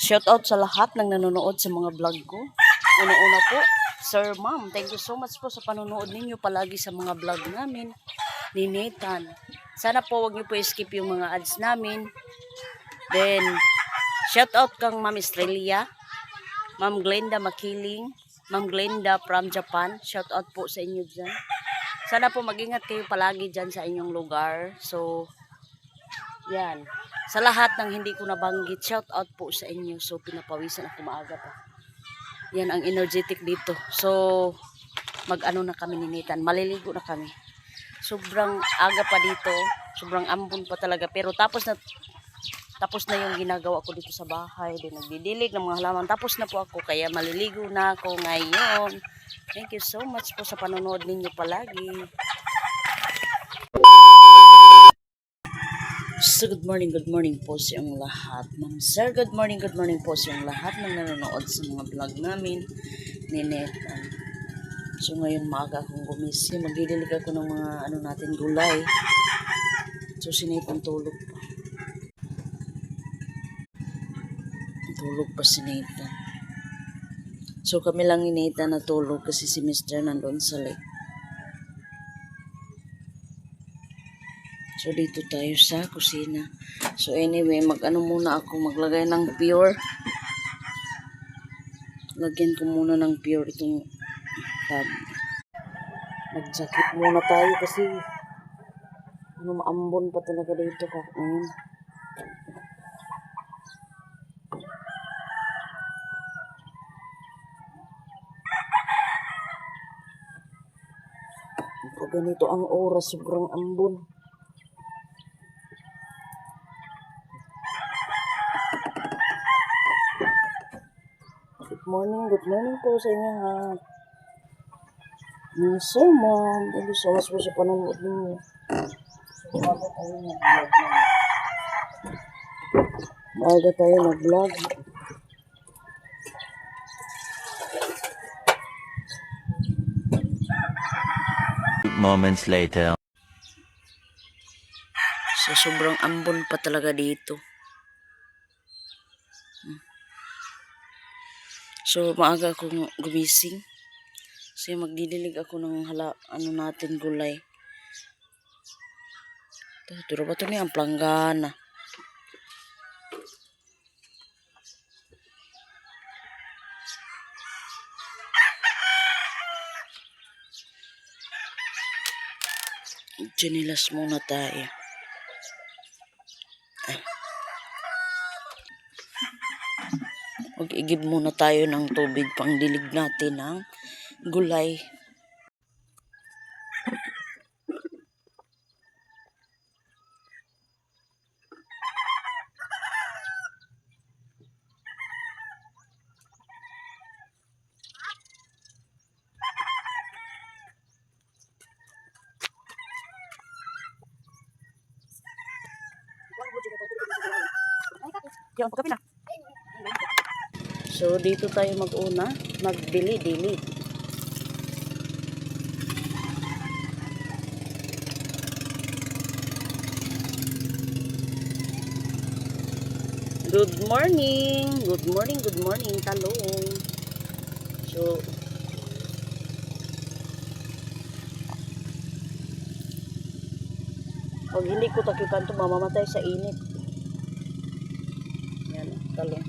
shout out sa lahat ng nanonood sa mga vlog ko. Una-una po, Sir Ma'am, thank you so much po sa panonood ninyo palagi sa mga vlog namin ni Nathan. Sana po wag niyo po skip yung mga ads namin. Then, shout out kang Ma'am Estrella, Ma'am Glenda Makiling, Ma'am Glenda from Japan. Shout out po sa inyo dyan. Sana po mag-ingat kayo palagi dyan sa inyong lugar. So, yan. Sa lahat ng hindi ko nabanggit, shout out po sa inyo. So, pinapawisan ako maaga pa. Yan ang energetic dito. So, mag-ano na kami ni Nathan. Maliligo na kami. Sobrang aga pa dito. Sobrang ambon pa talaga. Pero tapos na yung ginagawa ko dito sa bahay. Din nagdidilig ng mga halaman. Tapos na po ako. Kaya maliligo na ako ngayon. Thank you so much po sa panonood ninyo palagi. So, good morning po sa iyong lahat. Ma'am Sir, good morning po sa iyong lahat ng nanonood sa mga vlog namin ni Nathan. So, ngayon maaga akong gumising. Magdidilig ako ng mga natin gulay. So, si Nathan tulog pa. Tulog pa si Nathan. So, kami lang ni Nathan natulog kasi si Mr. nandun sa lake. So, dito tayo sa kusina. So, anyway, muna ako. Maglagay ng pure. Lagyan ko muna ng pure itong tub. Nag-jacket muna tayo kasi maambon pa talaga dito. Pag ganito ang oras, sobrang ambon. Good morning po sa inyo lahat. So, Ma'am, thank you so much po sa panonood ninyo. Maaga tayo nag-vlog. Moments later. So, sobrang ambon pa talaga dito. So, maaga akong gumising. Kasi magdidilig ako ng natin gulay. Ito ba ito niya? Ang planggana. Chinilas muna tayo. Mag-igib muna tayo ng tubig pang dilig natin ng gulay. So, dito tayo mag-una, magdili-dili. Good morning, talong. So, pag hindi ko takipan ito, mamamatay sa init. Yan, talong.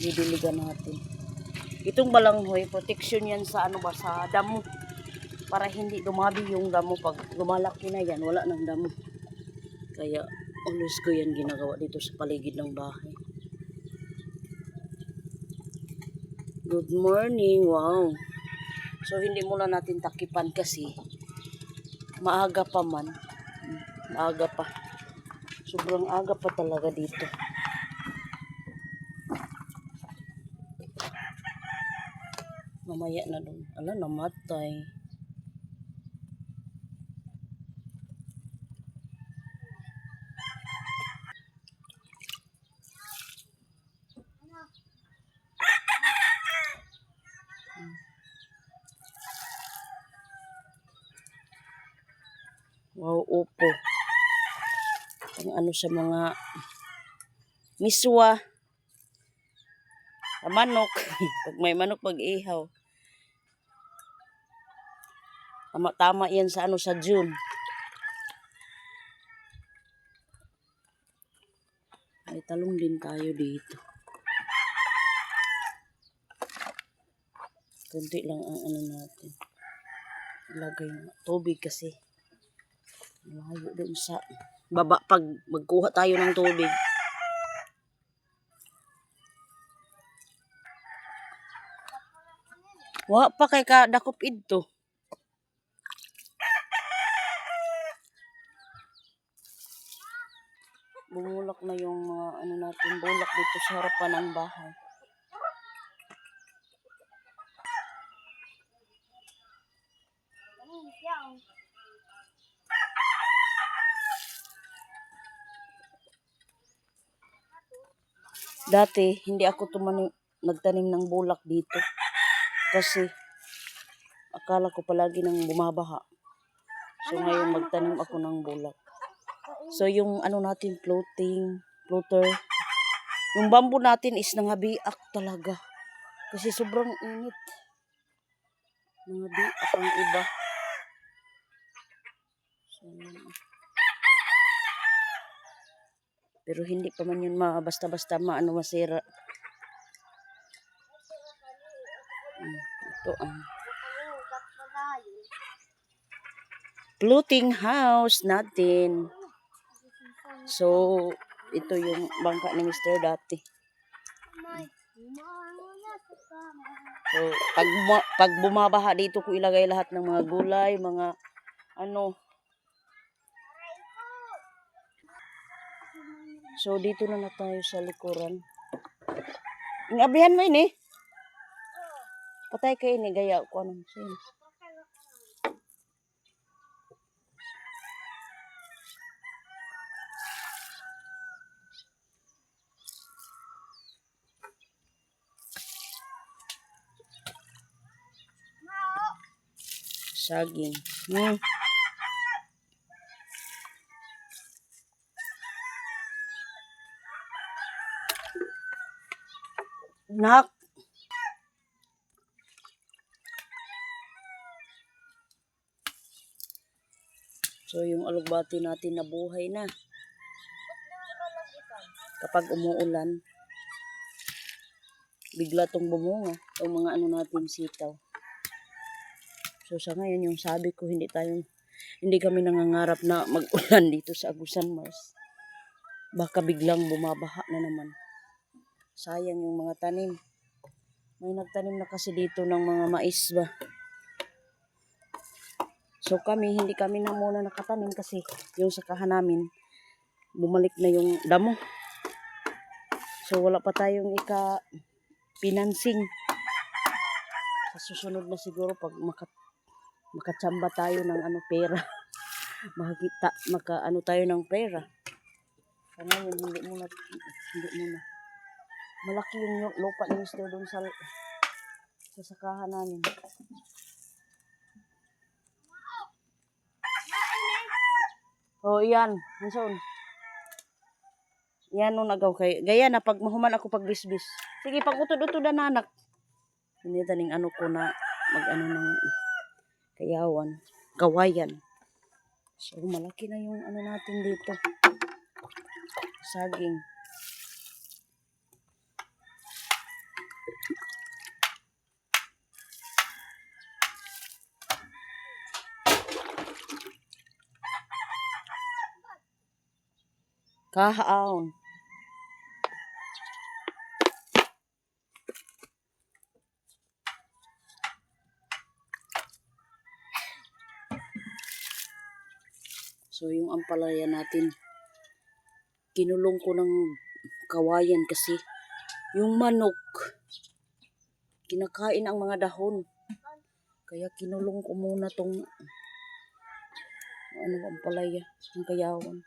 Didiligan natin. Itong balanghoy, protection yan sa sa damo. Para hindi dumabi yung damo. Pag lumalaki na yan, wala nang damo. Kaya, always ko yan ginagawa dito sa paligid ng bahay. Good morning, wow. So, hindi muna natin takipan kasi maaga pa man. Maaga pa. Sobrang aga pa talaga dito. Mamaya na doon. Ala, namatay. Wow, upo. Ang ano sa mga miswa, sa manok. Pag may manok, pag-ihaw. Tama-tama yan sa ano sa June. May talong din tayo dito. Kunti lang ang ano natin. Ilagay na tubig kasi. Malayo doon sa baba pag magkuha tayo ng tubig. Wa pa kay ka dakop idto. Bumulak na yung mga ano natin, bulak dito sa harapan ng bahay. Dati, hindi ako nagtanim ng bulak dito. Kasi, akala ko palagi nang bumabaha. So, ngayon magtanim ako ng bulak. So, yung ano natin, floater. Yung bamboo natin is nangabiak talaga. Kasi sobrang init. Nangabiak ang iba. So, pero hindi pa man yun basta-basta masira. Ito ang floating house natin. So, ito yung bangka ni Mr. dati. So, pag bumabaha dito ko ilagay lahat ng mga gulay, mga ano. So, dito na tayo sa likuran. Ingabihan mo ini. Patay kayo ni gaya ko anong sin. Saging. Nak. So, yung alugbati natin nabuhay na. Kapag umuulan, bigla tong bumunga. Yung mga ano natin sitaw. So, sa ngayon, yung sabi ko, hindi kami nangangarap na mag-ulan dito sa Agusan Mars. Baka biglang bumabaha na naman. Sayang yung mga tanim. May nagtanim na kasi dito ng mga mais ba. So hindi kami na muna nakatanim kasi yung sakahan namin, bumalik na yung damo. So wala pa tayong pinansing. Sa susunod na siguro pag makatsamba tayo ng pera. Maka tayo ng pera. So ngayon, hindi muna. Malaki yung lupa ni Mr. doon sa sakahan namin. Oh, iyan. Hanson. Yan nung nagaw kay. Gaya na pag mahuman ako pag bisbis. Sige, pag utod-utod na anak. Hindi taning ko na ng kawayan. So, malaki na yung natin dito. Saging. Kahaon. So, yung ampalaya natin, kinulong ko ng kawayan kasi yung manok, kinakain ang mga dahon. Kaya kinulong ko muna tong ampalaya, ng kayawan.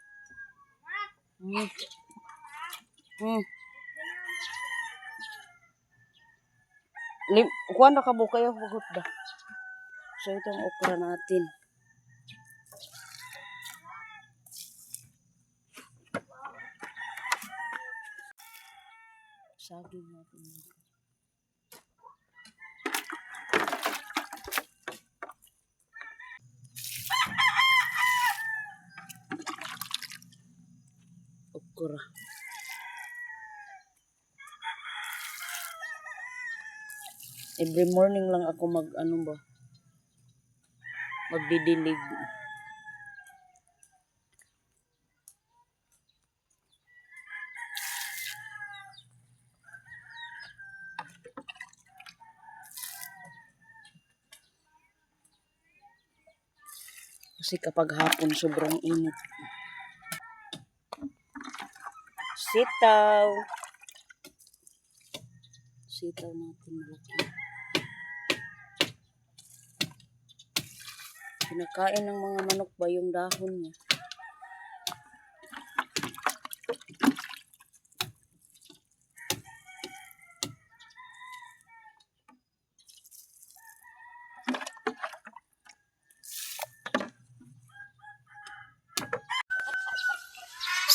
Kuha na ka kayo, hugot ba? So, itong okra natin. Saging natin. Okra. Every morning lang ako magdidilig. Kasi kapag hapon sobrang init. Sitaw. Sitaw natin malaki. Kinakain ng mga manok ba yung dahon niya?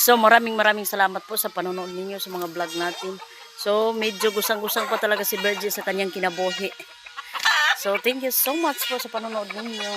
So maraming salamat po sa panonood ninyo sa mga vlog natin. So medyo gusang-gusang pa talaga si Virgie sa kanyang kinabuhi. So thank you so much po sa panonood ninyo.